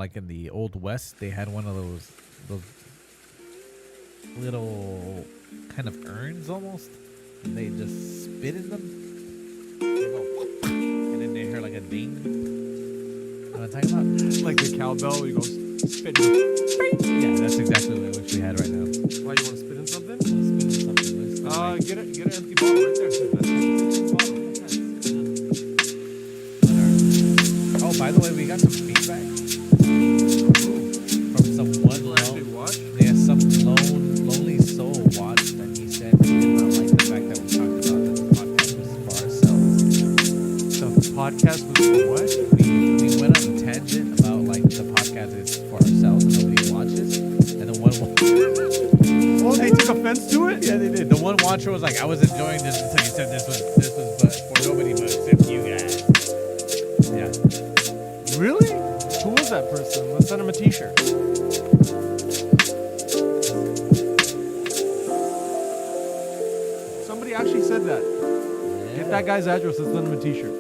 like in the old west, they had one of those little kind of urns almost, and they just spit in them. They go, and then they hear like a ding. You know what I'm talking about? Like the cowbell, you go spit in. Yeah, that's exactly what we had right now. Why, you want to spit in something? Spit in something. Get an empty bottle right there. That's an bottle. Oh, by the way, we got some feedback from someone. Yeah, some lonely soul watched, and he said he did not like the fact that we talked about that the podcast was for ourselves. The podcast was for what? We went on a tangent about like the podcast is for ourselves and nobody watches, and then one. Oh, they took offense to it? Yeah, they did. The one watcher was like, "I was enjoying this until you said this was but for nobody but except you guys." Yeah. Really? Who was that person? Let's send him a t-shirt. Somebody actually said that. Yeah. Get that guy's address. Let's send him a t-shirt.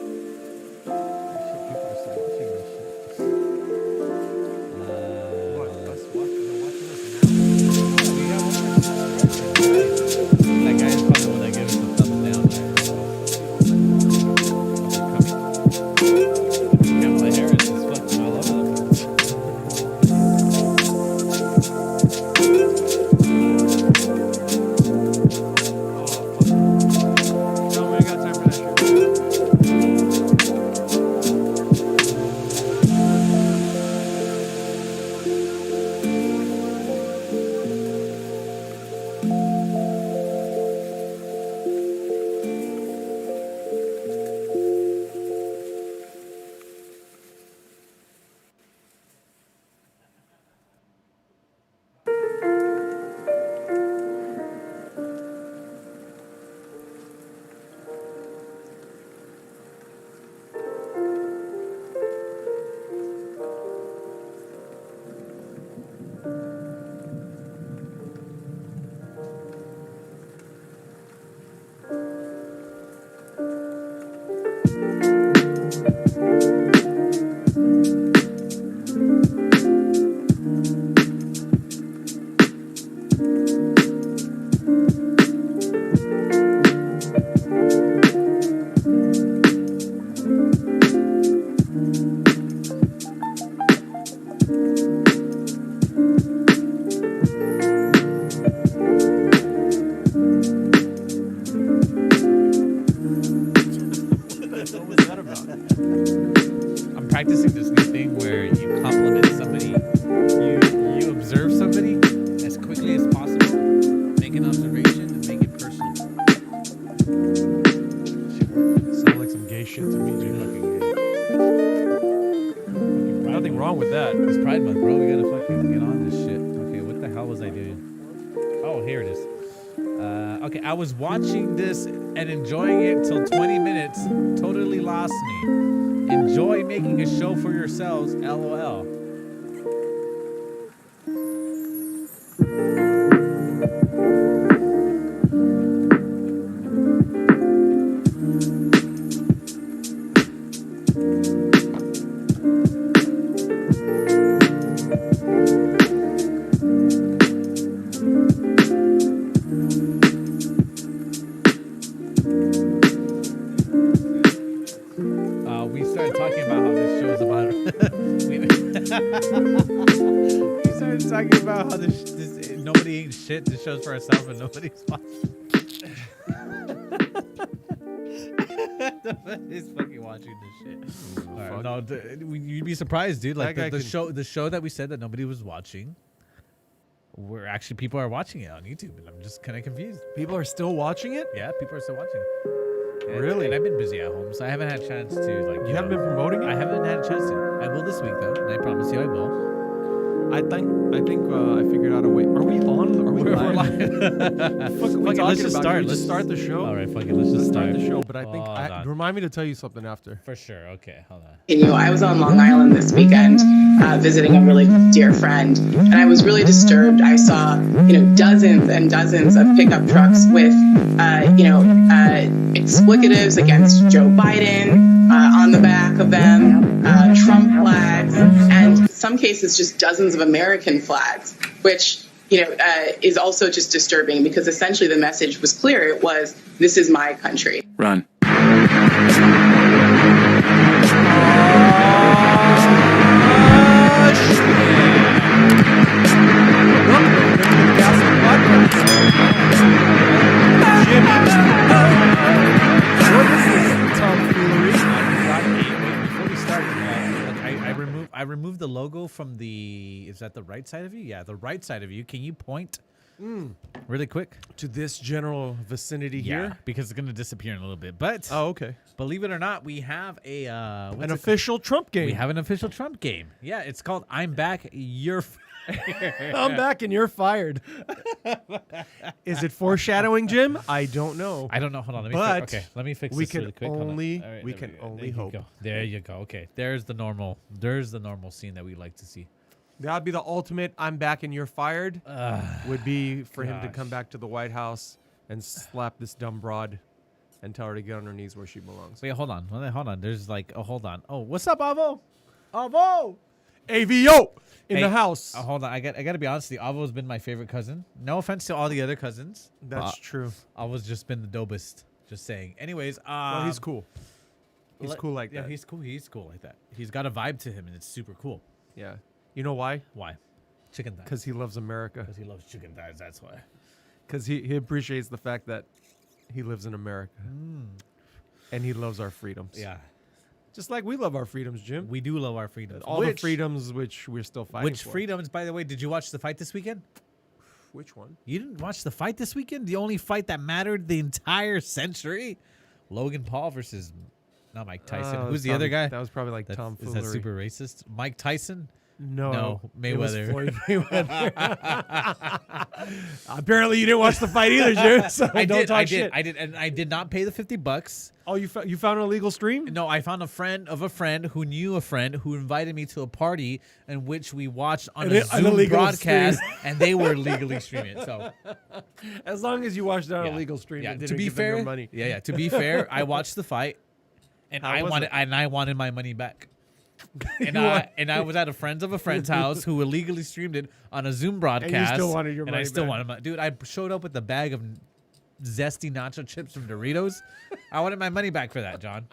Practicing this new thing where you compliment somebody, you observe somebody as quickly as possible, make an observation, and make it personal. Sound like some gay shit to me, dude. Nothing wrong with that. It's Pride Month, bro. We gotta fucking get on this shit. Okay, what the hell was I doing? Oh, here it is. Okay, I was watching this and enjoying it till 20 minutes. Totally lost me. Enjoy making a show for yourselves, LOL. We started talking about how this show is about He started talking about how nobody eats shit. This show's for ourselves, and nobody's watching. Nobody's fucking watching this shit. All right, no, you'd be surprised, dude. Like the show that we said that nobody was watching. People are watching it on YouTube, and I'm just kind of confused. People are still watching it? Yeah, people are still watching. Really? And I've been busy at home, so I haven't had a chance to like. You haven't been promoting it? I haven't had a chance to. I will this week though, and I promise you I will. I think I figured out a way. Are we on? Are we We're live? Fuck it, let's just start. Let's start the show. All right, fuck it. Let's just start the show. But I think remind me to tell you something after. For sure. Okay, hold on. I was on Long Island this weekend visiting a really dear friend, and I was really disturbed. I saw, dozens and dozens of pickup trucks with, explicatives against Joe Biden on the back of them, Trump flags, and in some cases just dozens of American flags, which is also just disturbing because essentially the message was clear. It was, this is my country. Run. I removed the logo from is that the right side of you? Yeah, the right side of you. Can you point really quick to this general vicinity here? Because it's going to disappear in a little bit. But okay. Believe it or not, we have an official Trump game. We have an official Trump game. Yeah, it's called I'm Back, You're I'm back and you're fired. Is it foreshadowing, Jim? I don't know. I don't know. Hold on. Let me fix this really quick. We can only hope. There you go. Okay. There's the normal scene that we like to see. That'd be the ultimate I'm back and you're fired. Would be for him to come back to the White House and slap this dumb broad and tell her to get on her knees where she belongs. Wait, hold on. There's hold on. Oh, what's up, Avo? Avo! AVO! In the house. Hold on. I got to be honest. Avo's been my favorite cousin. No offense to all the other cousins. That's true. Avo's just been the dopest. Just saying. Anyways, well, he's cool. He's cool like that. Yeah, he's cool. He's cool like that. He's got a vibe to him, and it's super cool. Yeah. You know why? Why? Chicken thighs. Because he loves America. Because he loves chicken thighs. That's why. Because he appreciates the fact that he lives in America. And he loves our freedoms. Yeah. Just like we love our freedoms, Jim. We do love our freedoms. All the freedoms which we're still fighting for. Freedoms, by the way, did you watch the fight this weekend? Which one? You didn't watch the fight this weekend? The only fight that mattered the entire century? Logan Paul versus, not Mike Tyson. Who's the other guy? That was probably like Tom Foolery. Is that super racist? Mike Tyson? No, Mayweather. It was Floyd Mayweather. Apparently, you didn't watch the fight either, Jim. So I did, and I did not pay the $50. Oh, you found an illegal stream? No, I found a friend of a friend who knew a friend who invited me to a party in which we watched on a Zoom broadcast, and they were legally streaming it. So, as long as you watched it on a legal stream, yeah. Didn't To be give fair, them your money. yeah. To be fair, I watched the fight, and I wanted my money back. And I was at a friend's of a friend's house who illegally streamed it on a Zoom broadcast. And you still wanted your money And I still back. wanted my... Dude, I showed up with a bag of zesty nacho chips from Doritos. I wanted my money back for that, John.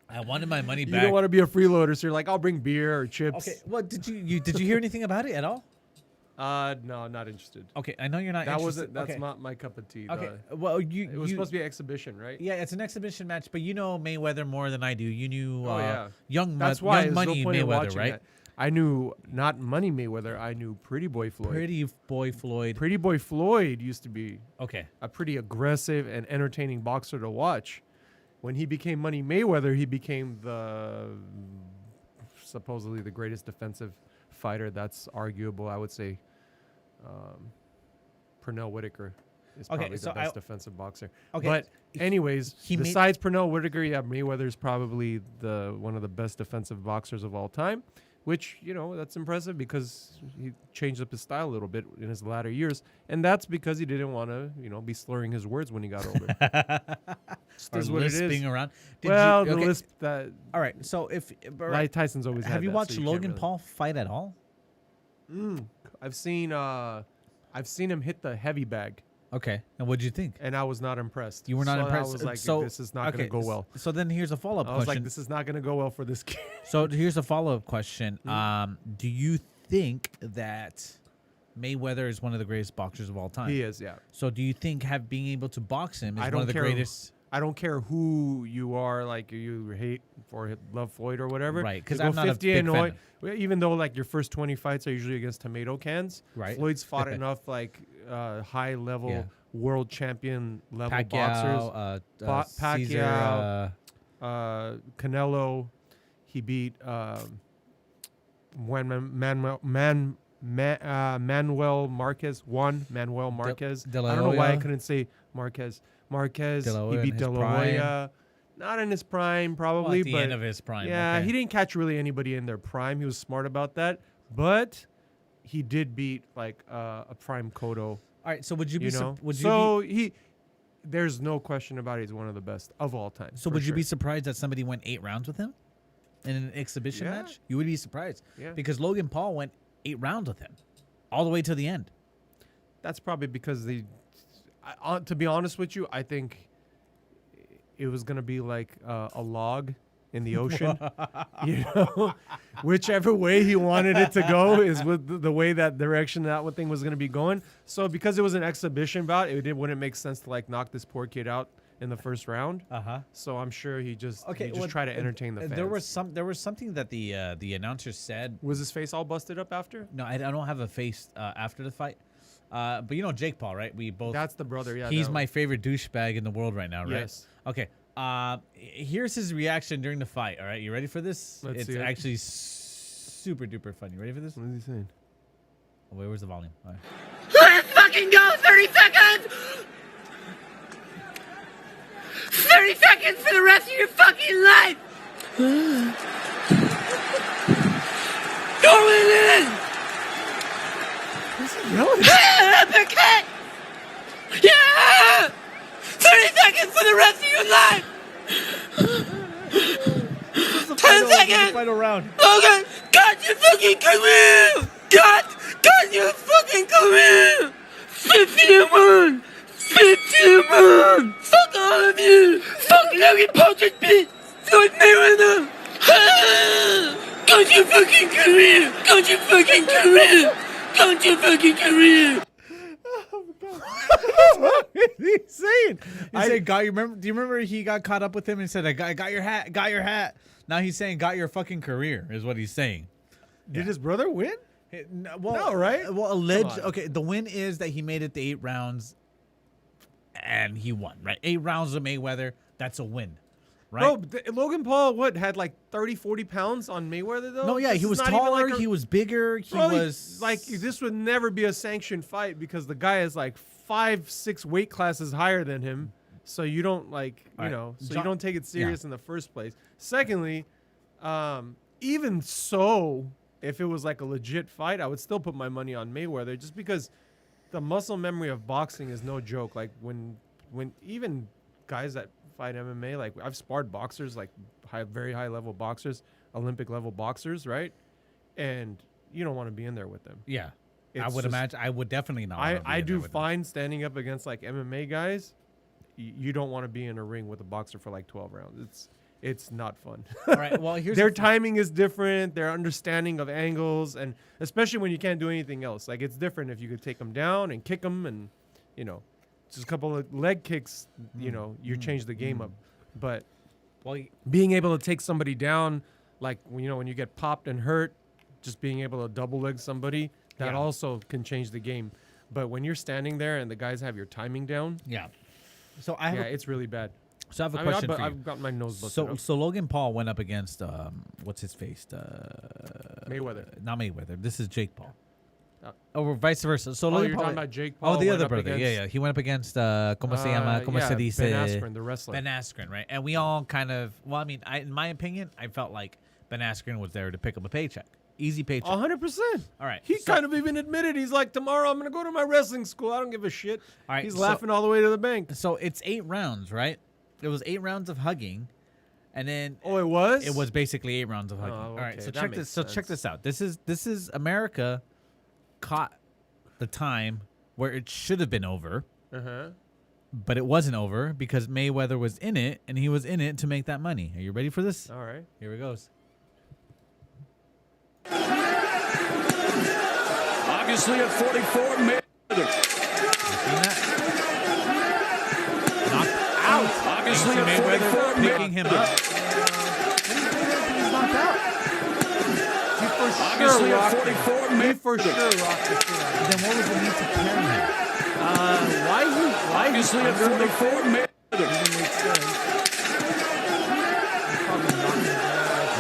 I wanted my money back. You don't want to be a freeloader, so you're like, I'll bring beer or chips. Okay, well, did you hear anything about it at all? No, not interested. Okay, I know you're not interested. That's not my cup of tea. Okay, well, it was supposed to be an exhibition, right? Yeah, it's an exhibition match, but you know Mayweather more than I do. You knew Young That's why Young Money Mayweather, right? That. I knew not Money Mayweather. I knew Pretty Boy Floyd. Pretty Boy Floyd. Pretty Boy Floyd used to be a pretty aggressive and entertaining boxer to watch. When he became Money Mayweather, he became supposedly the greatest defensive fighter. That's arguable. I would say Pernell Whitaker is probably the best defensive boxer. Okay. But anyways, besides Pernell Whitaker, Mayweather is probably one of the best defensive boxers of all time, which, that's impressive because he changed up his style a little bit in his latter years. And that's because he didn't want to, be slurring his words when he got older. Or lisping around. The lisp that... All right, so Mike Tyson's always had Have you that, watched so Logan Paul fight at all? I've seen him hit the heavy bag. Okay. And what'd you think? And I was not impressed. You were not impressed. I was like, this is not going to go well. So then here's a follow-up question. I was like, this is not going to go well for this kid. So here's a follow-up question. Do you think that Mayweather is one of the greatest boxers of all time? He is, yeah. So do you think being able to box him is one of the greatest? I don't care who you are, like you hate or love Floyd or whatever. Right, because I'm not a big fan. Even though like your first 20 fights are usually against tomato cans, right? Floyd's fought enough like high level world champion level Pacquiao, boxers. Pacquiao, Canelo. He beat Manuel Marquez. Manuel Marquez. I don't know why I couldn't say Marquez. He beat De La Hoya. Not in his prime, probably, but at the end of his prime. Yeah, he didn't catch really anybody in their prime. He was smart about that, but he did beat like a prime Cotto. All right, so would you be? There's no question about it. He's one of the best of all time. So would you be surprised that somebody went 8 rounds with him in an exhibition match? You would be surprised, because Logan Paul went 8 rounds with him, all the way to the end. That's probably because to be honest with you, I think it was gonna be like a log in the ocean. Whichever way he wanted it to go is with the way that direction that thing was gonna be going. So because it was an exhibition bout, wouldn't make sense to like knock this poor kid out in the first round. So I'm sure he just tried to entertain the fans. There was something that the announcer said. Was his face all busted up after? No, I don't have a face after the fight. But you know Jake Paul, right? We both. That's the brother. Yeah, he's my favorite douchebag in the world right now, right? Yes. Okay. Here's his reaction during the fight. All right, you ready for this? Let's see it. Actually super duper fun. You ready for this? What is he saying? Oh, wait, where's the volume? All right. Let's fucking go! 30 seconds! 30 seconds for the rest of your fucking life! Going in! Uppercut! Yeah! 30 seconds for the rest of your life! 10 seconds! Final round. Okay, got your fucking career! Got your fucking career! 51! 51! Fuck all of you! Fuck Logan Paul just beat Floyd Mayweather! Got your fucking career! Got your fucking career! Got your fucking career! What is he saying? He said, "Got you." Remember? Do you remember he got caught up with him and said, "I got your hat. Got your hat." Now he's saying, "Got your fucking career," is what he's saying. Did his brother win? No, right? Well, alleged. Okay, the win is that he made it to 8 rounds, and he won. Right, 8 rounds of Mayweather. That's a win. Right? Bro, Logan Paul, had like 30, 40 pounds on Mayweather, though? No, yeah, he was taller, he was bigger, he was... Like, this would never be a sanctioned fight because the guy is like 5-6 weight classes higher than him. So you don't, like, you don't take it serious in the first place. Secondly, even so, if it was like a legit fight, I would still put my money on Mayweather just because the muscle memory of boxing is no joke. Like, when even guys that fight MMA, like I've sparred boxers, like very high level boxers, Olympic level boxers, right? And you don't want to be in there with them. Yeah, I would imagine. I would definitely not. I do fine standing up against like MMA guys. You don't want to be in a ring with a boxer for like 12 rounds. It's not fun. All right. Well, here's their timing is different. Their understanding of angles, and especially when you can't do anything else. Like it's different if you could take them down and kick them, and just a couple of leg kicks, you change the game up. But being able to take somebody down, like when you get popped and hurt, just being able to double leg somebody, that also can change the game. But when you're standing there and the guys have your timing down, so it's really bad. So I have a question for you. I've got my nose busted up. So Logan Paul went up against what's his face? Mayweather. Not Mayweather. This is Jake Paul. Or vice versa. So you're talking about Jake Paul. Oh, the other brother. Yeah. He went up against ¿Cómo se llama? ¿Cómo se dice? Ben Askren, the wrestler. Ben Askren, right? And we all kind of, in my opinion, I felt like Ben Askren was there to pick up a paycheck. Easy paycheck. 100%. All right. He kind of even admitted, he's like, tomorrow I'm going to go to my wrestling school. I don't give a shit. All right. He's laughing all the way to the bank. So it's 8 rounds, right? It was 8 rounds of hugging. And then it was? It was basically 8 rounds of hugging. Oh, okay. All right. So check check this out. This is America caught the time where it should have been over, But it wasn't over because Mayweather was in it, and he was in it to make that money. Are you ready for this? All right. Here it goes. Obviously at 44, Mayweather. You seen that? Knocked out. Obviously at Mayweather 44, picking him up. He's knocked out. He for Obviously sure at rocked 44, him. He for Mayweather. sure rocked the shit out of him. Then what was the need to carry him? Why Obviously at 44, Mayweather. Doesn't make sense. He probably knocked him down.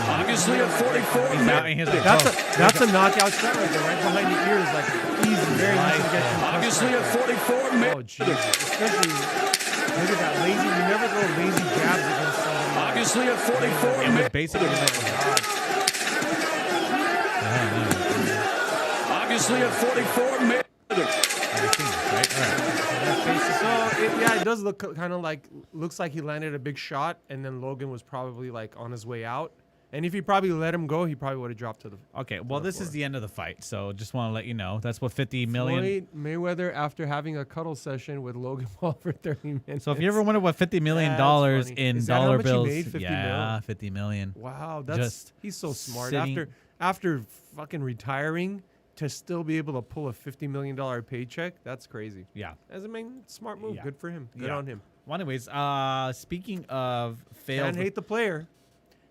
Obviously at 44, He's out, and he's like, Mayweather. That's a knockout shot right there, right behind the ears, like easy, very easy to get concussed. Obviously right at there. 44, Oh Mayweather. Jesus! Especially look at that lazy. You never throw lazy jabs against somebody. Obviously at 44, it was Mayweather. basically like, Obviously at 44, Mayweather. right? All right. So it does look kind of like looks like he landed a big shot, and then Logan was probably like on his way out. And if he probably let him go, he probably would have dropped to the. Okay, well, this is the end of the fight, so just want to let you know that's what 50 million. Floyd Mayweather after having a cuddle session with Logan Paul for 30 minutes. So if you ever wonder what $50 million That's funny. in Is that how dollar much he bills, made, 50 yeah, mil? 50 million. Wow, he's so smart. sitting- After fucking retiring to still be able to pull a $50 million paycheck, that's crazy. Yeah. As a main smart move, Yeah. good for him. Good Yeah. on him. Well, anyways, speaking of failed, And hate the player,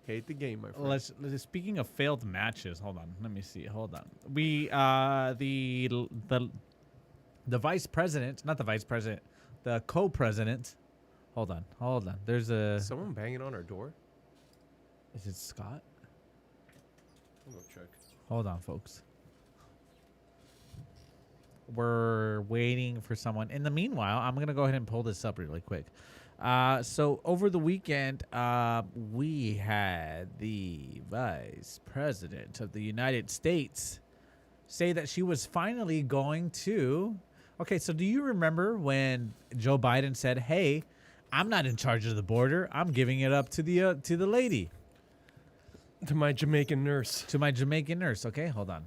hate the game, my friend. speaking of failed matches, hold on, let me see. Hold on, we the vice president, not the vice president, the co-president. Hold on. There's a. Someone banging on our door. Is it Scott? I'll go check. Hold on, folks. We're waiting for someone. In the meanwhile, I'm going to go ahead and pull this up really quick. So over the weekend, we had the vice president of the United States say that she was finally going to... Okay, so do you remember when Joe Biden said, hey, I'm not in charge of the border. I'm giving it up to the lady. To my Jamaican nurse. To my Jamaican nurse. Okay, hold on.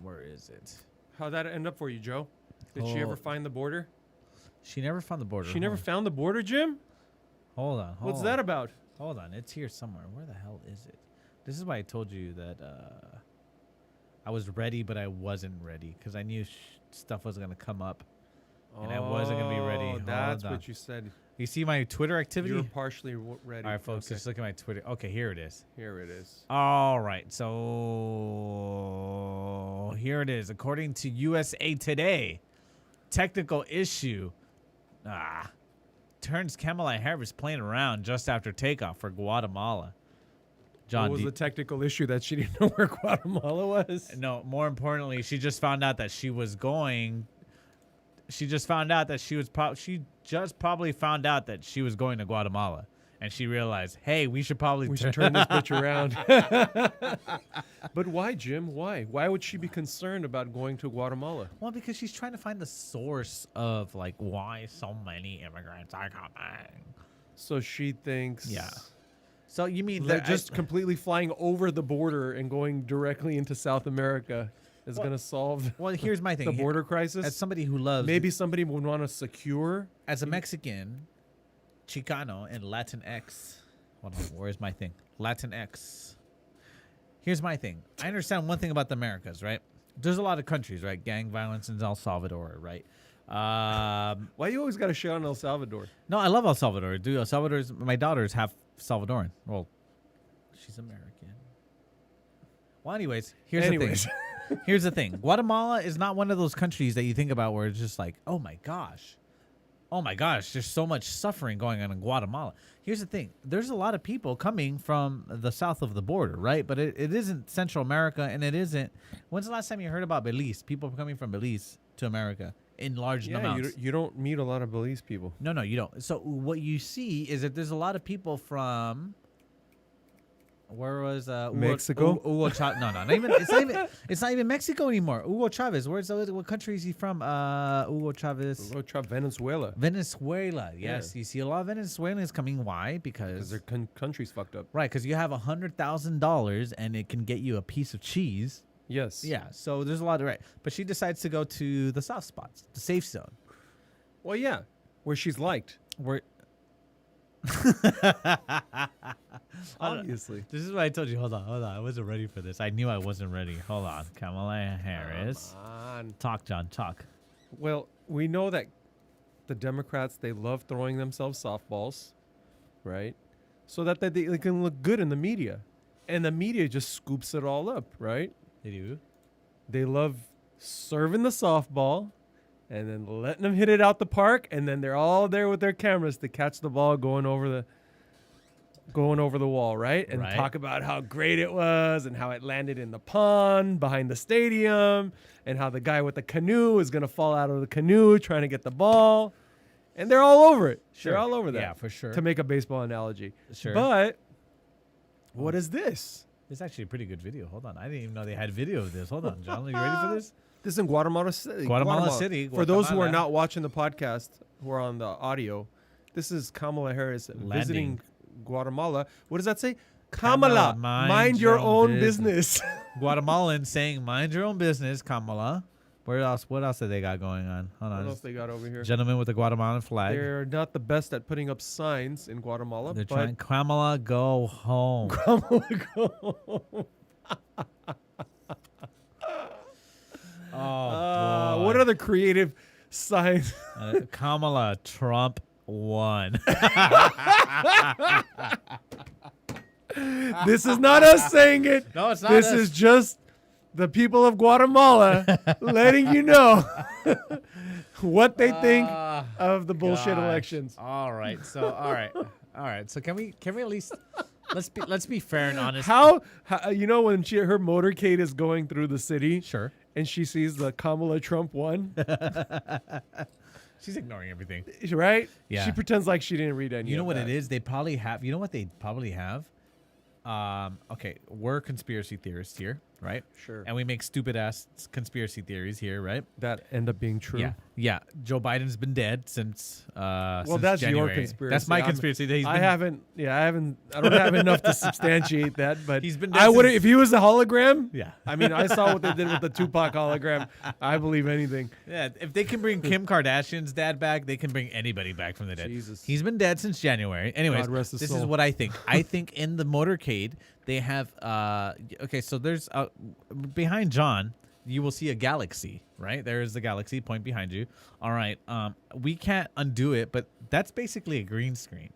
Where is it? How'd that end up for you, Joe? Did she ever find the border? She never found the border. She never found the border, Jim? Hold on. What's that about? Hold on. It's here somewhere. Where the hell is it? This is why I told you that I was ready, but I wasn't ready because I knew stuff was going to come up. And I wasn't going to be ready. Hold That's on. what you said. You see my Twitter activity? You're partially ready. All right, folks, Okay. just look at my Twitter. Okay, here it is. Here it is. All right, so here it is. According to USA Today, technical issue turns Kamala Harris playing around just after takeoff for Guatemala. John, What was the technical issue that she didn't know where Guatemala was? no, more importantly, she just found out that she was going. She just found out that she was probably found out that she was going to Guatemala, and she realized, hey, we should probably turn this bitch around. But why, Jim? Why? Why would she be concerned about going to Guatemala? Well, because she's trying to find the source of like why so many immigrants are coming. So she thinks. Yeah. So you mean that just completely flying over the border and going directly into South America is going to solve Well, here's my thing. the border crisis? As somebody who loves Maybe somebody would want to secure. as a Mexican, Chicano, and Latinx. Hold on, where's my thing? Latinx. Here's my thing. I understand one thing about the Americas, right? There's a lot of countries, right? Gang violence in El Salvador, right? Why you always got to shit on El Salvador? No, I love El Salvador. Dude, El Salvador's my daughter's half Salvadoran. Well, she's American. Well, anyways, here's the thing. Here's the thing. Guatemala is not one of those countries that you think about where it's just like, oh my gosh, there's so much suffering going on in Guatemala. Here's the thing. There's a lot of people coming from the south of the border, right? But it isn't Central America, and it isn't. When's the last time you heard about Belize? People coming from Belize to America in large amounts. You don't meet a lot of Belize people. No, you don't. So what you see is that there's a lot of people from... Where was Mexico? Hugo Chavez? No, not even. It's not even Mexico anymore. Hugo Chavez. What country is he from? Hugo Chavez. Venezuela. Venezuela. Yes, Yeah. you see a lot of Venezuelans coming. Why? Because Their country's fucked up. right. Because you have $100,000 and it can get you a piece of cheese. Yes. Yeah. So there's a lot of right. But she decides to go to the soft spots, the safe zone. Well, yeah, where she's liked. Where Obviously. This is what I told you. Hold on. I wasn't ready for this. I knew I wasn't ready. Hold on. Kamala Harris. Come on. Talk, John. Talk. Well, we know that the Democrats, they love throwing themselves softballs, right? So that they can look good in the media. And the media just scoops it all up, right? They do. They love serving the softball and then letting them hit it out the park, and then they're all there with their cameras to catch the ball going over the wall, right? And talk about how great it was and how it landed in the pond behind the stadium and how the guy with the canoe is going to fall out of the canoe trying to get the ball. And they're all over it. Sure. They're all over that. Yeah, for sure. To make a baseball analogy. Sure. But what is this? It's actually a pretty good video. Hold on. I didn't even know they had video of this. Hold on, John. Are you ready for this? This is in Guatemala City. Guatemala City. For those who are Guatemala. not watching the podcast, who are on the audio, this is Kamala Harris visiting Guatemala. What does that say? Kamala, mind your own business. Guatemalan saying, mind your own business, Kamala. Where else? What else have they got going on? Hold on. What else they got over here? Gentleman with the Guatemalan flag. They're not the best at putting up signs in Guatemala. They're but trying, Kamala, go home. Kamala, go home. Oh, boy. What other creative signs? Kamala, Trump won. This is not us saying it. No, it's not This us. is just the people of Guatemala letting you know what they think of the bullshit elections. All right. So, all right. So can we at least let's be fair and honest. How you know when her motorcade is going through the city? Sure. And she sees the Kamala Trump won. She's ignoring everything. Right? Yeah. She pretends like she didn't read any. You know of what that. it is? They probably have. You know what they probably have? Okay, we're conspiracy theorists here, right? Sure. And we make stupid ass conspiracy theories here, right? That end up being true. Yeah. Joe Biden's been dead since. Well, since that's January. your conspiracy. That's my conspiracy. That I don't have enough to substantiate that. But He's been dead I would since- if he was a hologram. Yeah. I mean, I saw what they did with the Tupac hologram. I believe anything. Yeah, if they can bring Kim Kardashian's dad back, they can bring anybody back from the dead. Jesus. He's been dead since January. Anyways, God rest his this soul. is what I think. I think in the motorcade, they have, okay, so there's, behind John, you will see a galaxy, right? There is the galaxy point behind you. All right, we can't undo it, but that's basically a green screen.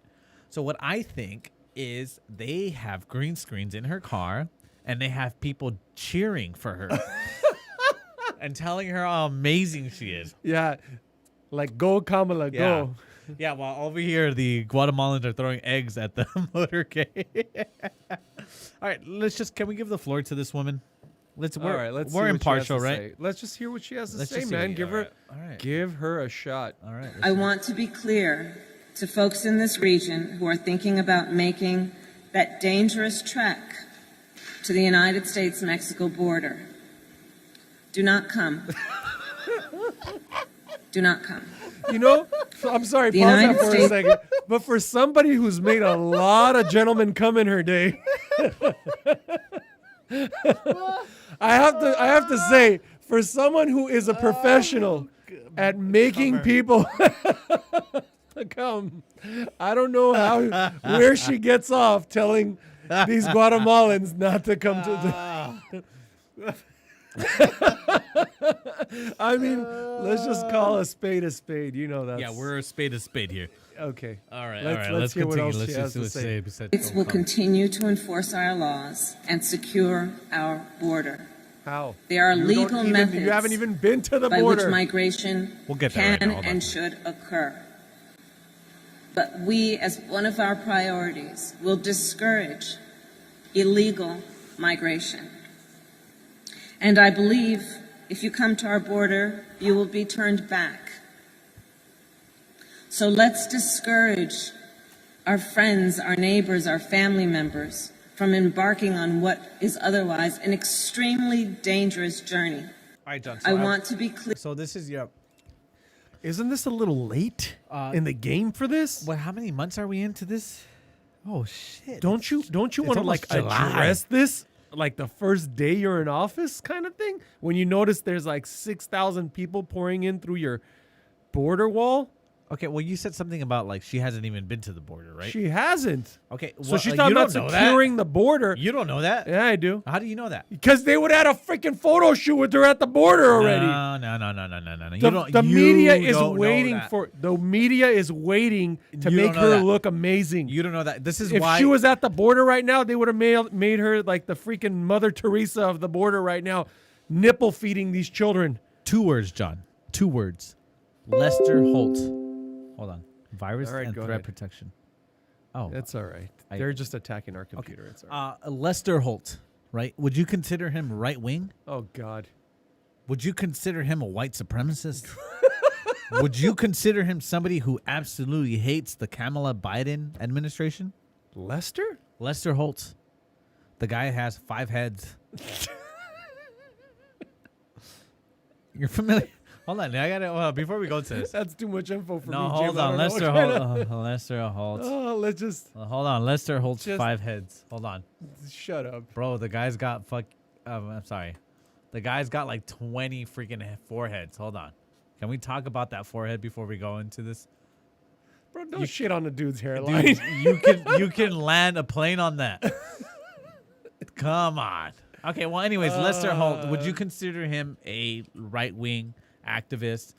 So what I think is they have green screens in her car, and they have people cheering for her. And telling her how amazing she is. Yeah, like go Kamala, go. Yeah, while over here the Guatemalans are throwing eggs at the motorcade. All right, can we give the floor to this woman? We're see what she impartial, has to right? say. Let's just hear what she has to Let's say, just see man. what- Give her, all right. give her a shot. All right. I want to be clear to folks in this region who are thinking about making that dangerous trek to the United States-Mexico border. Do not come. Do not come. You know, I'm sorry, The pause that United for a States- second. But for somebody who's made a lot of gentlemen come in her day, I have to say, for someone who is a professional at making people come, I don't know where she gets off telling these Guatemalans not to come to the. I mean, let's just call a spade a spade. You know that. Yeah, we're a spade here. Okay. All right. Let's hear what continue. else she has to say. States will continue to enforce our laws and secure our border. How? There are You legal don't even- methods You haven't even been to the by border. which migration We'll get there right can now. Hold on. and should occur. But we, as one of our priorities, will discourage illegal migration. And I believe if you come to our border, you will be turned back. So let's discourage our friends, our neighbors, our family members from embarking on what is otherwise an extremely dangerous journey. All right, John. I want to be clear. So this is your. Isn't this a little late in the game for this? Well, how many months are we into this? Oh shit! Don't you want to almost like July. address this like the first day you're in office kind of thing? When you notice there's like 6,000 people pouring in through your border wall? Okay, well, you said something about like she hasn't even been to the border, right? She hasn't. Okay, well, So she's talking about securing the border. You don't know that? Yeah, I do. How do you know that? Because they would have had a freaking photo shoot with her at the border already. No. The media is waiting for the media is waiting to make her look amazing. You don't know that. This is if why she was at the border right now, they would have made her like the freaking Mother Teresa of the border right now, nipple feeding these children. 2 words, John. 2 words. Lester Holt. Hold on. Virus All right, and go threat ahead. protection. Oh, That's all right. They're just attacking our computer. okay. It's all right. Lester Holt, right? Would you consider him right wing? Oh God. Would you consider him a white supremacist? Would you consider him somebody who absolutely hates the Kamala Biden administration? Lester? Lester Holt. The guy has 5 heads. You're familiar? Hold on, I gotta. Before we go to this, That's too much info for me. no, James. hold I on, don't know what Lester kind of- Holt. Lester Holt. Oh, let's just Hold on, Lester Holt's Just- 5 heads. Hold on, shut up. bro. The guy's got I'm sorry. The guy's got like 20 freaking foreheads. Hold on. Can we talk about that forehead before we go into this? Bro, don't shit on the dude's hairline. Dude, you can land a plane on that. Come on. Okay, well, anyways, Lester Holt, would you consider him a right-wing activist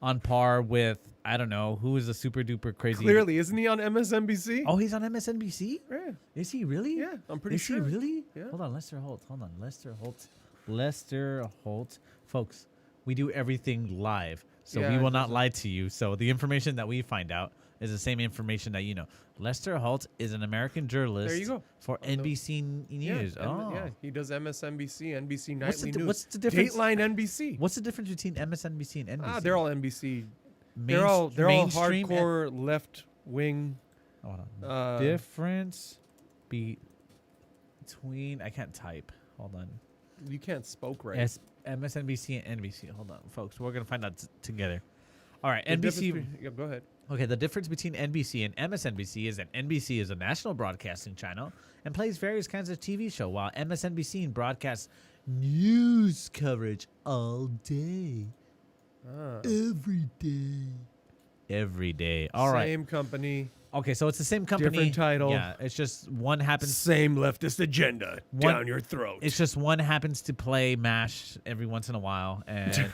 on par with, I don't know, who is a super duper crazy? Clearly, isn't he on MSNBC? Oh, he's on MSNBC? Yeah. Is he really? Yeah, I'm pretty Is sure. he really? Yeah. Hold on, Lester Holt. Hold on, Lester Holt. Lester Holt. Folks, we do everything live, so Yeah, we it will not doesn't- lie to you. So the information that we find out is the same information that you know. Lester Holt is an American journalist There you go. for NBC News. Yeah, he does MSNBC, NBC What's Nightly the- News. what's the difference? Dateline NBC. What's the difference between MSNBC and NBC? They're all NBC. Main- They're all mainstream hardcore left wing. Hold on. Difference between I can't type. Hold on. You can't spoke right. MSNBC and NBC. Hold on, folks. We're gonna find out together. All right, The NBC. difference be- yeah, go ahead. Okay, the difference between NBC and MSNBC is that NBC is a national broadcasting channel and plays various kinds of TV show, while MSNBC broadcasts news coverage all day, every day, every day. All right. Same company, Okay, so it's the same company. different title. Yeah, it's just one happens. same leftist agenda One- down your throat. It's just one happens to play MASH every once in a while, and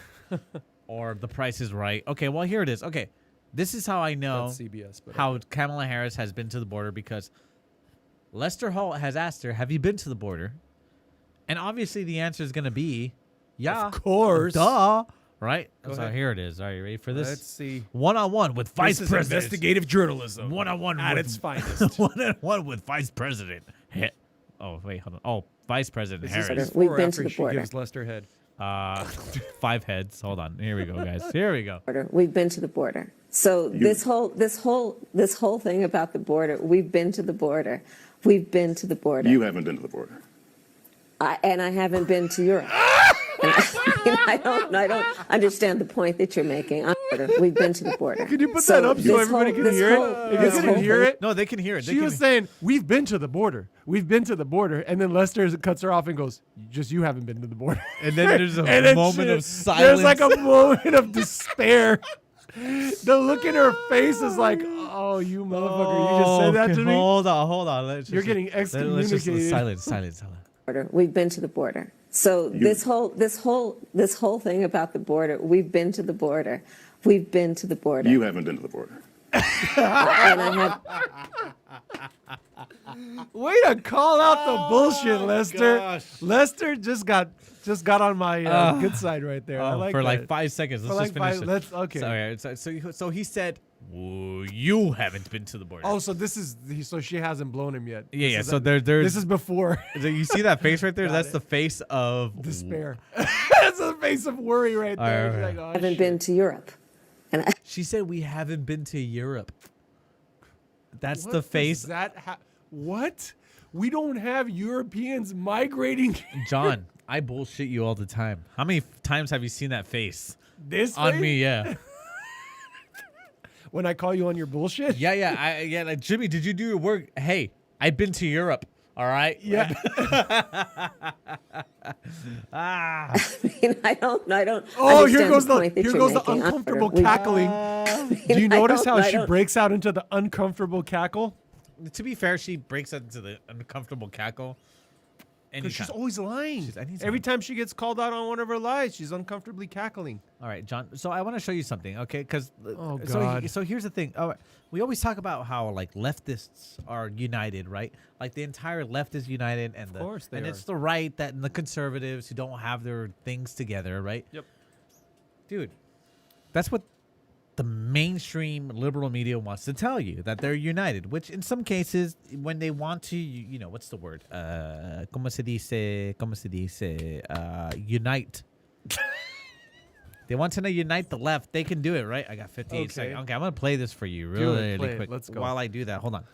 or The Price is Right. Okay, well here it is. Okay, this is how I know That's CBS, but how Kamala Harris has been to the border, because Lester Holt has asked her, "Have you been to the border?" And obviously the answer is going to be, "Yeah, of course. duh." Right? Go So ahead. here it is. Are you ready for this? Let's see. One-on-one with Vice This is President. investigative journalism. One-on-one at with its finest. one-on-one with Vice President. Oh wait, hold on. Oh, Vice President Is this Harris. before We've or been after to the she border. gives Lester head? 5 heads. Hold on. Here we go, guys. Here we go. border. We've been to the border. So this whole thing about the border, we've been to the border. We've been to the border. You haven't been to the border. And I haven't been to Europe. And I don't understand the point that you're making. We've been to the border. Could you put that up so everybody can hear it? If you couldn't hear it, No, they can hear it. They she can was saying, "We've been to the border. We've been to the border," and then Lester cuts her off and goes, "Just you haven't been to the border." And then there's a And then moment of There's like a silence. moment of despair. The look in her face is like, "Oh, you motherfucker! You just said that to me." Hold on. Let's You're just- getting let's just- excommunicated. Silence. Border. We've been to the border. So this whole thing about the border, we've been to the border. We've been to the border. You haven't been to the border. And I have Way to call out the bullshit, Lester. gosh. Lester just got on my good side right there. I like for like that. 5 seconds. For Let's like just finish 5 it. let's- okay. So, all right, so he said, "Whoa, you haven't been to the border." Oh, so so she hasn't blown him yet. Yeah, This yeah. is So a- there's This is before you see that face right there? Got That's it. the face of despair. That's a face of worry right there. All She's right. like, oh, haven't shit. been to Europe. And I, She said we haven't been to Europe. That's What the does face. that what? We don't have Europeans migrating John, I bullshit you all the time. How many times have you seen that face this on way? me? Yeah. When I call you on your bullshit? Yeah. Like, Jimmy, did you do your work? Hey, I've been to Europe. All right. Yeah. Ah. I don't Oh, understand here goes the point that here you're goes the making. uncomfortable cackling. Do you notice how she breaks out into the uncomfortable cackle? To be fair, she breaks out into the uncomfortable cackle. Because she's always lying. Anytime. Every time she gets called out on one of her lies, she's uncomfortably cackling. All right, John. So I want to show you something, okay? Because Oh, God. So here's the thing. We always talk about how like leftists are united, right? Like the entire left is united, and Of course they are. it's the right and the conservatives who don't have their things together, right? Yep. Dude, that's what the mainstream liberal media wants to tell you, that they're united, which in some cases, when they want to, you know, what's the word? ¿Cómo se dice? Unite. They want to unite the left. They can do it, right? I got 58 seconds. Okay, I'm going to play this for you really quick. Let's go. While I do that, hold on.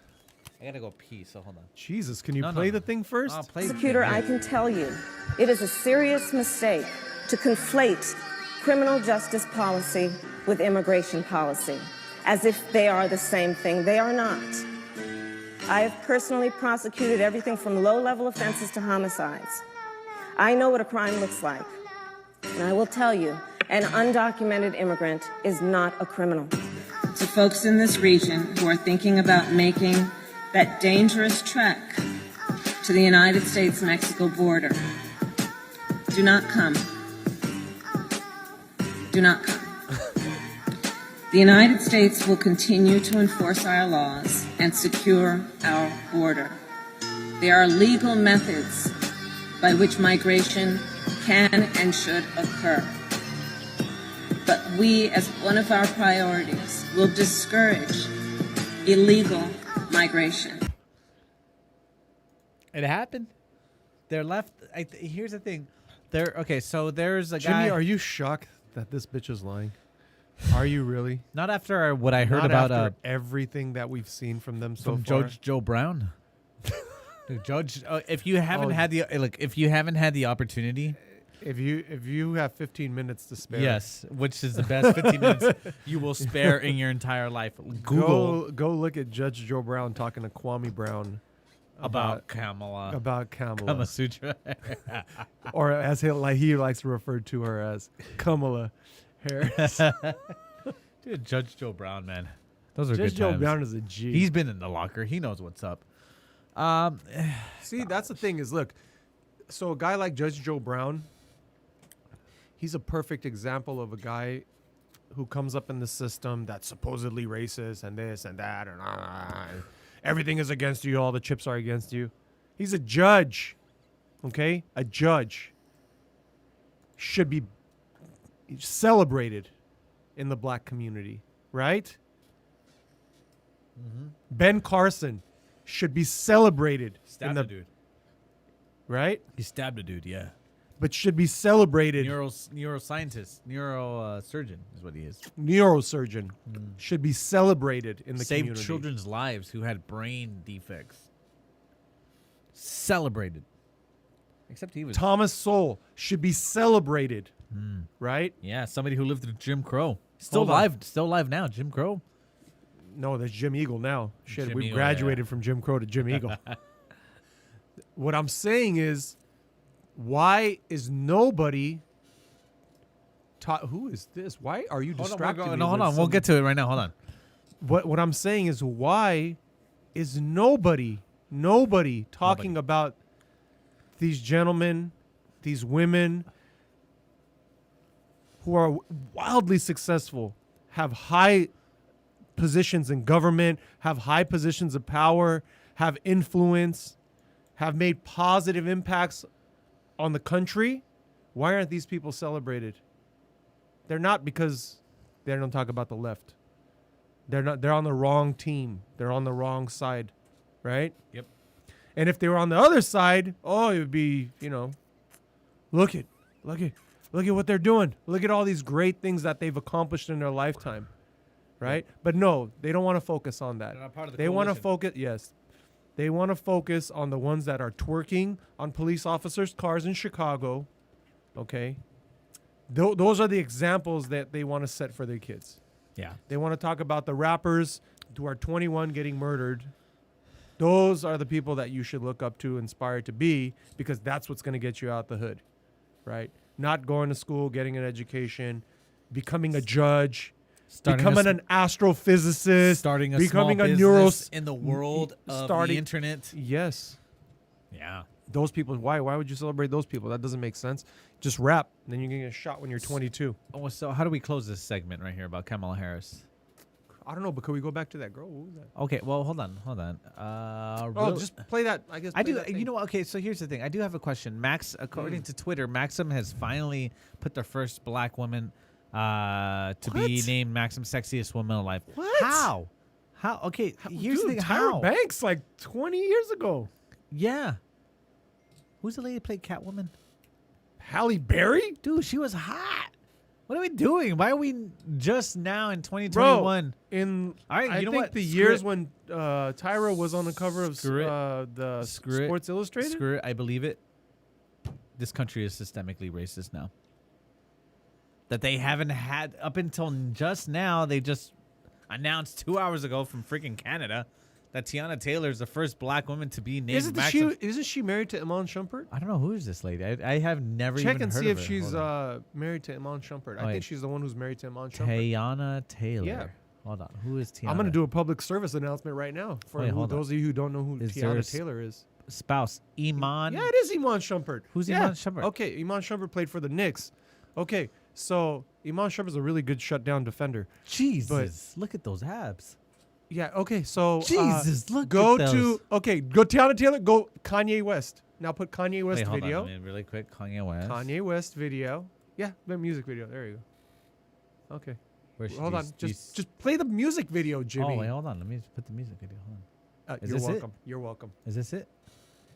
I got to go pee, so hold on. Jesus, can you play the thing first? I'll play Prosecutor, I can tell you, it is a serious mistake to conflate criminal justice policy with immigration policy, as if they are the same thing. They are not. I have personally prosecuted everything from low-level offenses to homicides. I know what a crime looks like. And I will tell you, an undocumented immigrant is not a criminal. To folks in this region who are thinking about making that dangerous trek to the United States-Mexico border, do not come. Do not come. The United States will continue to enforce our laws and secure our border. There are legal methods by which migration can and should occur. But we, as one of our priorities, will discourage illegal migration. It happened. They're left. Here's the thing. So there's a Jimmy, guy. are you shocked that this bitch is lying? Are you really? Not after what I heard Not about after everything that we've seen from them so from far. Judge Joe Brown. Dude, Judge, if you haven't had the opportunity, if you have 15 minutes to spare, yes, which is the best 15 minutes you will spare in your entire life. Google go look at Judge Joe Brown talking to Kwame Brown about Kamala. About Kamala. Kama Sutra. Or as he likes to refer to her as Kamala Harris. Dude, Judge Joe Brown, man. Those are Judge good Joe times. Brown is a G. He's been in the locker. He knows what's up. See, that's the thing is, look, so a guy like Judge Joe Brown, he's a perfect example of a guy who comes up in the system that's supposedly racist and this and that and everything is against you. All the chips are against you. He's a judge, okay? A judge should be celebrated in the black community, right? Mm-hmm. Ben Carson should be celebrated. Stabbed a dude. Right? He stabbed a dude, yeah. But should be celebrated. Neuroscientist, neurosurgeon is what he is. Neurosurgeon should be celebrated in the community. Saved children's lives who had brain defects. Celebrated. Except he was... Thomas Sowell should be celebrated, right? Yeah, somebody who lived through Jim Crow. Still alive now, Jim Crow. No, that's Jim Eagle now. Shit, Jim we Eagle, graduated from Jim Crow to Jim Eagle. What I'm saying is, why is nobody taught? Who is this? Why are you distracting me? Hold on. We'll get to it right now. Hold on. What I'm saying is, why is nobody talking about these gentlemen, these women who are wildly successful, have high positions in government, have high positions of power, have influence, have made positive impacts on the country? Why aren't these people celebrated? They're not, because they don't talk about the left. They're on the wrong team. They're on the wrong side, right? Yep. And if they were on the other side, it would be, look at what they're doing. Look at all these great things that they've accomplished in their lifetime, right? Yep. But no, they don't want to focus on that. They're not part of the They want to coalition. focus, yes. They want to focus on the ones that are twerking on police officers' cars in Chicago, okay? Those are the examples that they want to set for their kids. Yeah. They want to talk about the rappers who are 21 getting murdered. Those are the people that you should look up to, inspire to be, because that's what's going to get you out the hood, right? Not going to school, getting an education, becoming a judge, becoming an astrophysicist, starting a becoming small a business in the world of the internet. Yes. Yeah. Those people, why would you celebrate those people? That doesn't make sense. Just rap, and then you're going to get shot when you're 22. Oh, so how do we close this segment right here about Kamala Harris? I don't know, but could we go back to that girl? What was that? Okay, well, hold on. Just play that. I guess I do. You know, okay. So here's the thing. I do have a question. Max, according to Twitter, Maxim has finally put the first black woman to be named Maxim Sexiest Woman Alive. What? How? Okay. Here's the thing. Tyra How? Banks, like 20 years ago. Yeah. Who's the lady that played Catwoman? Halle Berry? Dude, she was hot. What are we doing? Why are we just now in 2021? Bro, all right, I think the years when Tyra was on the cover of the Sports Illustrated. Screw it, I believe it. This country is systemically racist now. That they haven't had up until just now. They just announced 2 hours ago from freaking Canada that Tiana Taylor is the first black woman to be named. Isn't she married to Iman Shumpert? I don't know who is this lady. I have never Check even and heard see of if her. she's married to Iman Shumpert. I think she's the one who's married to Iman Shumpert. Tiana Taylor. Yeah. Hold on. Who is Tiana? I'm going to do a public service announcement right now for those of you who don't know who Tiana Taylor is. Spouse Iman. Yeah, it is Iman Shumpert. Who's Iman Shumpert? Okay, Iman Shumpert played for the Knicks. Okay, so Iman Shumpert's a really good shutdown defender. Jesus, look at those abs. Yeah, okay, so Jesus, look go at those. go Tiana Taylor, go Kanye West. Now put Kanye West Wait, video. Hold on, really quick, Kanye West. Kanye West video. Yeah, the music video. There you go. Okay. Hold on. Just play the music video, Jimmy. Oh, wait, hold on. Let me put the music video. Hold on. You're welcome. You're welcome. Is this it?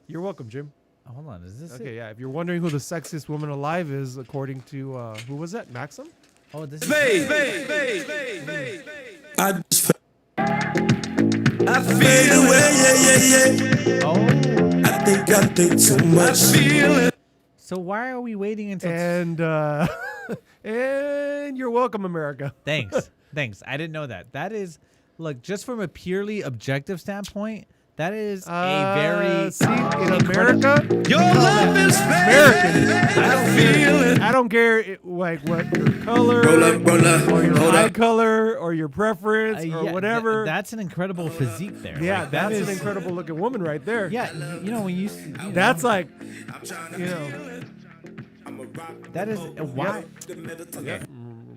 You're welcome, Jim. Oh, hold on. Is this it? Okay, yeah. If you're wondering who the sexiest woman alive is, according to who was that? Maxim? Oh, this is I feel the way, Oh. I think too much. I feel it. So why are we waiting until... And you're welcome, America. Thanks. I didn't know that. That is... Look, just from a purely objective standpoint, that is a very... See, in America... Your love is American. I feel it. I don't care what your color, or your eye color, or your preference, or whatever. That's an incredible physique there. Yeah, like, that's an incredible looking woman right there. Yeah, you know, when you... That's like, you know... That is... Why? Okay.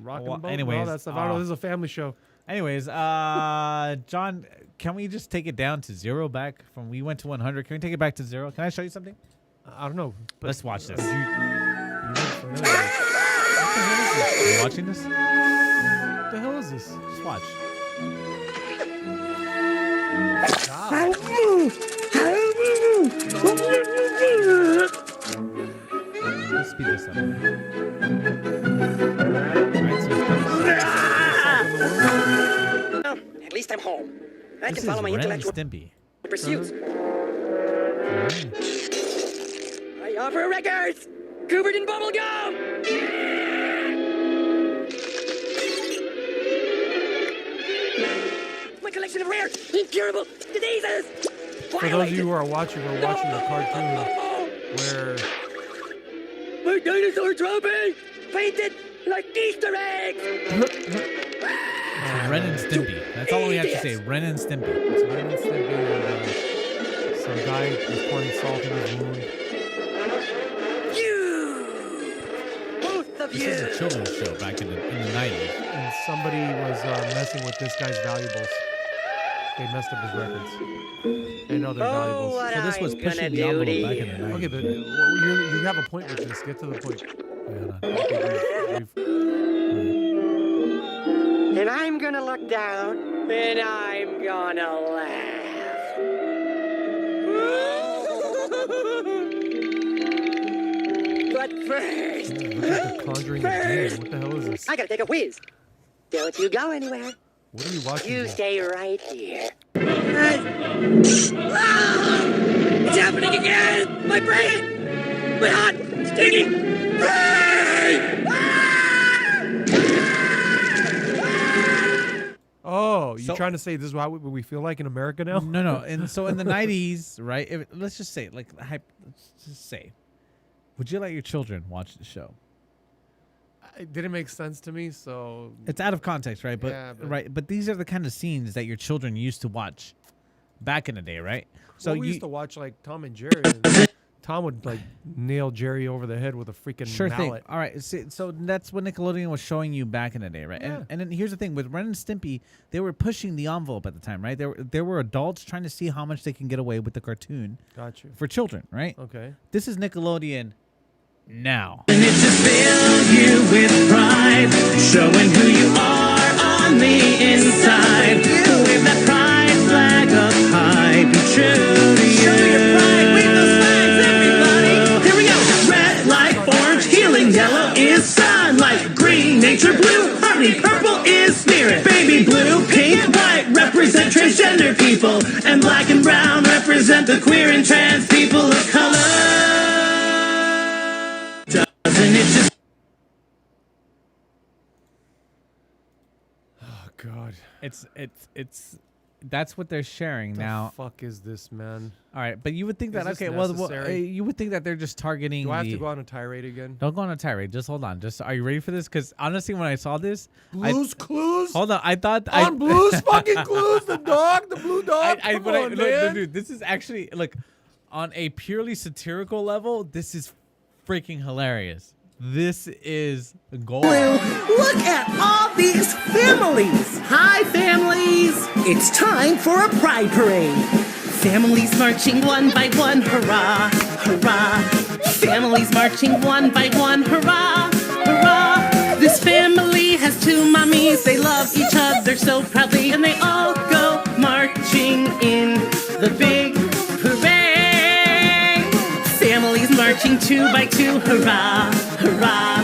Rock and boat, anyways, all that stuff. I don't know, this is a family show. Anyways, John, can we just take it down to 0 back from we went to 100? Can we take it back to 0? Can I show you something? I don't know. Let's watch this. You watching this? What the hell is this? Just watch. Let's speed this up. At least I'm home. I can follow my Ren and intellectual Stimpy. pursuits. I offer records covered in bubble gum. My collection of rare, incurable diseases. For those of you who are watching, we're watching a cartoon where my dinosaur trophy painted like Easter eggs. Ren and Stimpy. That's all we have to say. Ren and Stimpy. It's Ren and Stimpy, and some guy is pouring salt in his wound. You, both of you. This is a children's show back in the 90s. And somebody was messing with this guy's valuables. They messed up his records. They know they're valuables. So this was pushing the envelope back in the 90s. Okay, but you have a point with this. Get to the point. And I'm gonna look down, and I'm gonna laugh. But first, Look at the Conjuring game. What the hell is this? I gotta take a whiz. Don't you go anywhere. What are you watching? You stay right here. It's happening again! My brain! My hot, stinging Oh, you tried trying to say this is what we feel like in America now? No. And so in the 90s, right? Let's just say, let's just say, would you let your children watch the show? It didn't make sense to me, so it's out of context, right? But these are the kind of scenes that your children used to watch back in the day, right? So we used to watch like Tom and Jerry. And Tom would like nail Jerry over the head with a freaking mallet. Thing. All right, so that's what Nickelodeon was showing you back in the day, right? Yeah. And then here's the thing with Ren and Stimpy, they were pushing the envelope at the time, right? There were adults trying to see how much they can get away with the cartoon. Got you. For children, right? Okay. This is Nickelodeon now. And it's to fill you with pride, showing who you are on the inside. Wave that pride flag up high, be true to you. Show your pride, wave those flags, everybody. Here we go. Red like orange, healing. Yellow is sunlight. Green, nature. Blue, harmony. Purple is spirit. Baby blue, pink, white represent transgender people, and black and brown represent the queer and trans people of color. Doesn't it just... Oh God. It's that's what they're sharing now. The fuck is this, man? All right, but you would think that you would think that they're just targeting. Do I have to go on a tirade again? Don't go on a tirade. Just hold on. Are you ready for this? Because honestly, when I saw this, Blue's Clues. Hold on, I thought on Blue's fucking Clues, the blue dog. Come on, man. Dude, this is actually on a purely satirical level. This is freaking hilarious. This is gold. Look at all these families. Hi, families. It's time for a pride parade. Families marching one by one, hurrah, hurrah. Families marching one by one, hurrah, hurrah. This family has two mommies. They love each other so proudly, and they all go marching in the big parade. Families marching two by two, hurrah, hurrah.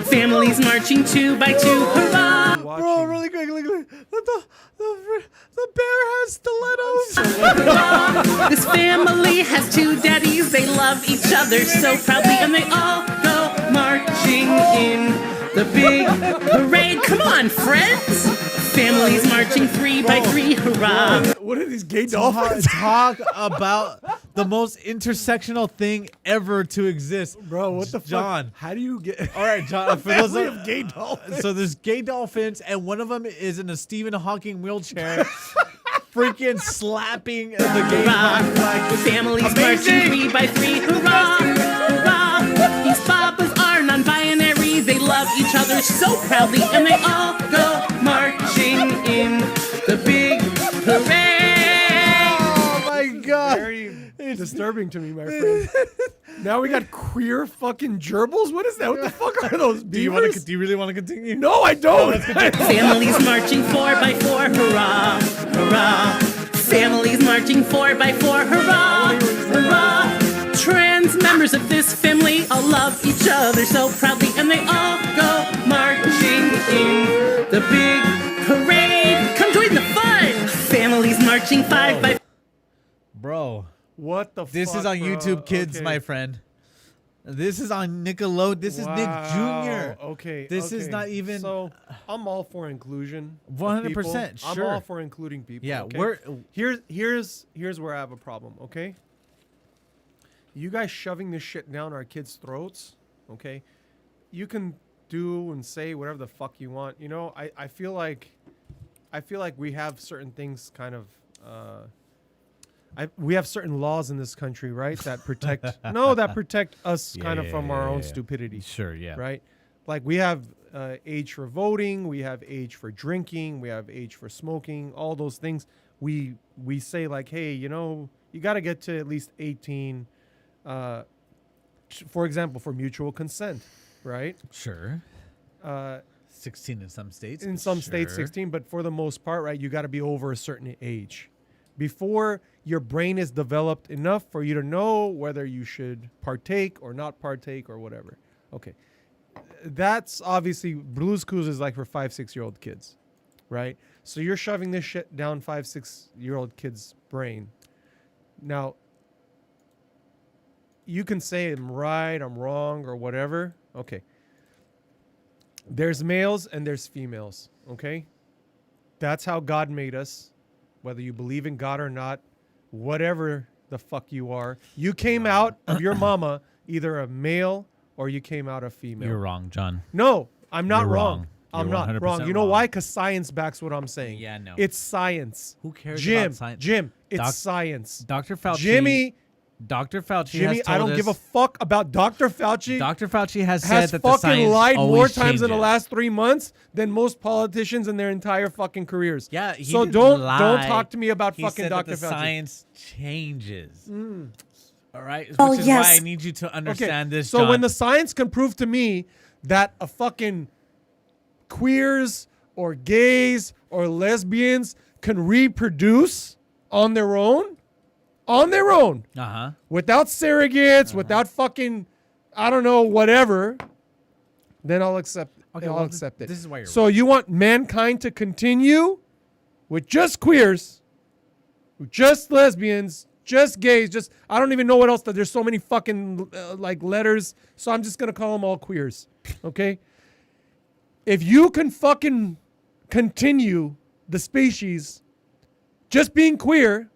Families marching two by two, hurrah. Bro, really quick, look. The bear has stilettos. This family has two daddies. They love each other so proudly, and they all go marching in the big parade. Come on, friends. Families marching three by three, hurrah. What are these gay dolphins? Talk about the most intersectional thing ever to exist. Bro, what the John, fuck? How do you get... All right, John. For those of gay dolphins. So there's gay dolphins, and one of them is in a Stephen Hawking wheelchair, freaking slapping the gay flag. Families marching three by three, hurrah, hurrah. These papas are non-binary. They love each other so proudly, and they all go marching in the big parade. Oh my God. Very disturbing to me, my friend. Now we got queer fucking gerbils? What is that? What the fuck are those beavers? Do you really want to continue? No, I don't. Families marching four by four, hurrah, hurrah. Families marching four by four, hurrah, hurrah. Trans members of this family all love each other so proudly, and they all go marching in the big parade. Come join the fun. Families marching five by... Bro. What the fuck? This is on YouTube Kids, my friend. This is on Nickelodeon. This is Nick Jr. Okay. This is not even... So, I'm all for inclusion. 100%, sure. I'm all for including people. Yeah, okay? Here's where I have a problem, okay? You guys shoving this shit down our kids' throats, okay? You can do and say whatever the fuck you want. You know, I feel like we have certain things kind of we have certain laws in this country, right, that protect that protect us kind of from our own stupidity. Sure, yeah. Right? Like we have age for voting, we have age for drinking, we have age for smoking, all those things. We say like, hey, you know, you got to get to at least 18 for example, for mutual consent, right? Sure. 16 in some states. In some states, 16, but for the most part, right, you got to be over a certain age before your brain is developed enough for you to know whether you should partake or not partake or whatever. Okay. That's obviously Blue's Clues is like for 5-6-year-old kids, right? So you're shoving this shit down 5-6-year-old kids' brain. Now, you can say I'm right, I'm wrong, or whatever. Okay. There's males and there's females, okay? That's how God made us. Whether you believe in God or not, whatever the fuck you are, you came out of your mama either a male or you came out a female. You're wrong, John. No, I'm not You're wrong. I'm You're not 100% wrong. You know wrong. why? Because science backs what I'm saying. Yeah, no. It's science. Who cares Jim, about science? Jim, it's science. Dr. Fauci. Dr. Fauci Jimmy, has told I don't us, give a fuck about Dr. Fauci. Dr. Fauci has said Has that the fucking science lied more always times in the changes. last 3 months than most politicians in their entire fucking careers. Yeah, he so didn't don't lie. talk to me about He fucking said that Dr. the Fauci. science changes. All right, Oh, which is yes. why I need you to understand this. So John. when the science can prove to me that a fucking queers or gays or lesbians can reproduce on their own, without surrogates, without fucking, I don't know, whatever, then I'll accept it. Okay, I'll well, accept it. this is why you're So you want mankind to continue with just queers, just lesbians, just gays, just, I don't even know what else. There's so many fucking like letters. So I'm just going to call them all queers. Okay. If you can fucking continue the species just being queer,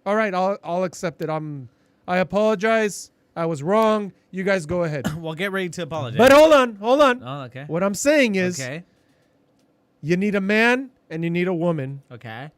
all right, I'll accept it. I apologize. I was wrong. You guys go ahead. Well, get ready to apologize. But hold on. Oh, okay. What I'm saying is Okay. you need a man and you need a woman Okay.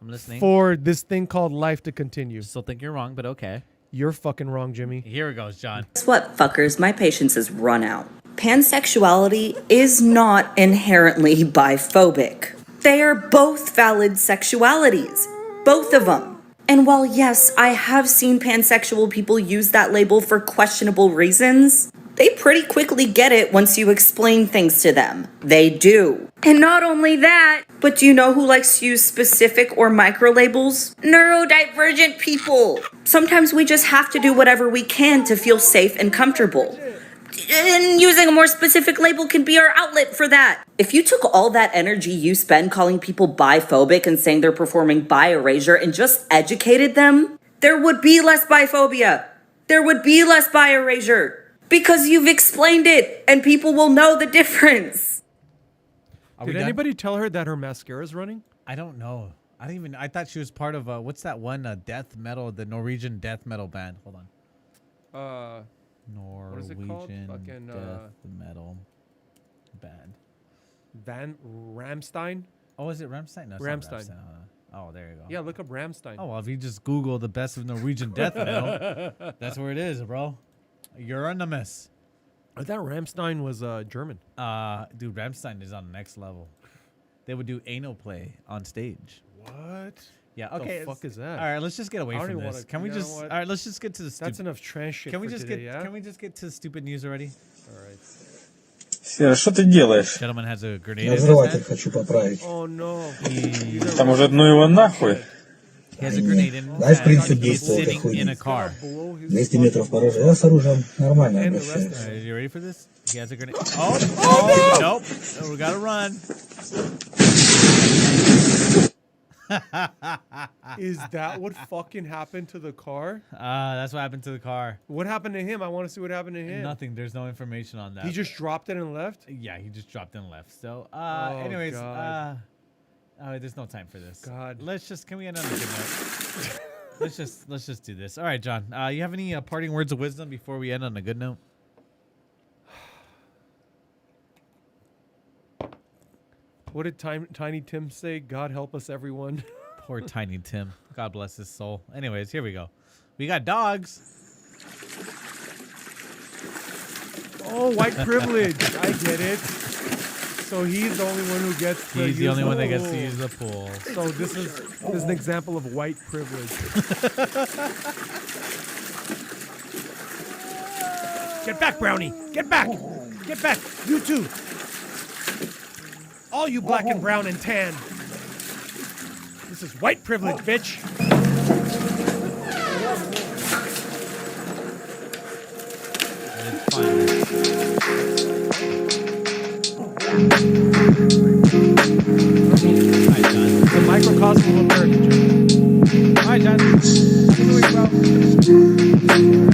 I'm listening. for this thing called life to continue. Still think you're wrong, but okay. You're fucking wrong, Jimmy. Here it goes, John. Guess what, fuckers? My patience has run out. Pansexuality is not inherently biphobic. They are both valid sexualities. Both of them. And while yes, I have seen pansexual people use that label for questionable reasons, they pretty quickly get it once you explain things to them. They do. And not only that, but do you know who likes to use specific or micro labels? Neurodivergent people. Sometimes we just have to do whatever we can to feel safe and comfortable. And using a more specific label can be our outlet for that. If you took all that energy you spend calling people biphobic and saying they're performing bi-erasure and just educated them, there would be less biphobia. There would be less bi-erasure. Because you've explained it and people will know the difference. Did anybody tell her that her mascara is running? I don't know. I thought she was part of what's that one death metal, the Norwegian death metal band. Hold on. Norwegian What is it called? Fucking, death metal band. Van Ramstein? Oh, is it Rammstein? No, it's not Rammstein. Oh, there you go. Yeah, look up Ramstein. Oh, well, if you just Google the best of Norwegian death metal, that's where it is, bro. You're anonymous. I thought Ramstein was German. Dude, Rammstein is on the next level. They would do anal play on stage. What? Yeah. Okay. The fuck is that? All right. Let's just get away I don't from even this. wanna- Can we you know just? All what? right. Let's just get to the. That's enough trash shit Can we for just today, get? yeah? Can we just get to stupid news already? All right. Сера, что ты делаешь? Gentleman has a grenade Я in his взрыватель hand. хочу поправить. Oh no. Там уже ну его нахуй. He has a grenade in his Знаешь hand. принцип He's действия этой sitting in a хуйни? car. 200 метров по оружию. Я с оружием нормально обращаюсь. Are you ready for this? He has a grenade. Oh, nope. Oh, we gotta run. Is that what fucking happened to the car? That's what happened to the car. What happened to him? I want to see what happened to him. Nothing. There's no information on that. He just dropped it and left? Yeah, he just dropped and left. So, Oh, anyways, God. there's no time for this. God. Can we end on a good note? let's just do this. All right, John. You have any parting words of wisdom before we end on a good note? What did Tiny Tim say? God help us, everyone. Poor Tiny Tim. God bless his soul. Anyways, here we go. We got dogs. Oh, white privilege. I get it. So he's the only one who gets to He's the use only one that gets to pool. use the pool. So this is an example of white privilege. Get back, Brownie. Get back. Get back. You too. All you black and brown and tan. This is white privilege, bitch. It's fine. It's a microcosm of America. All right, John. Have a good week, bro.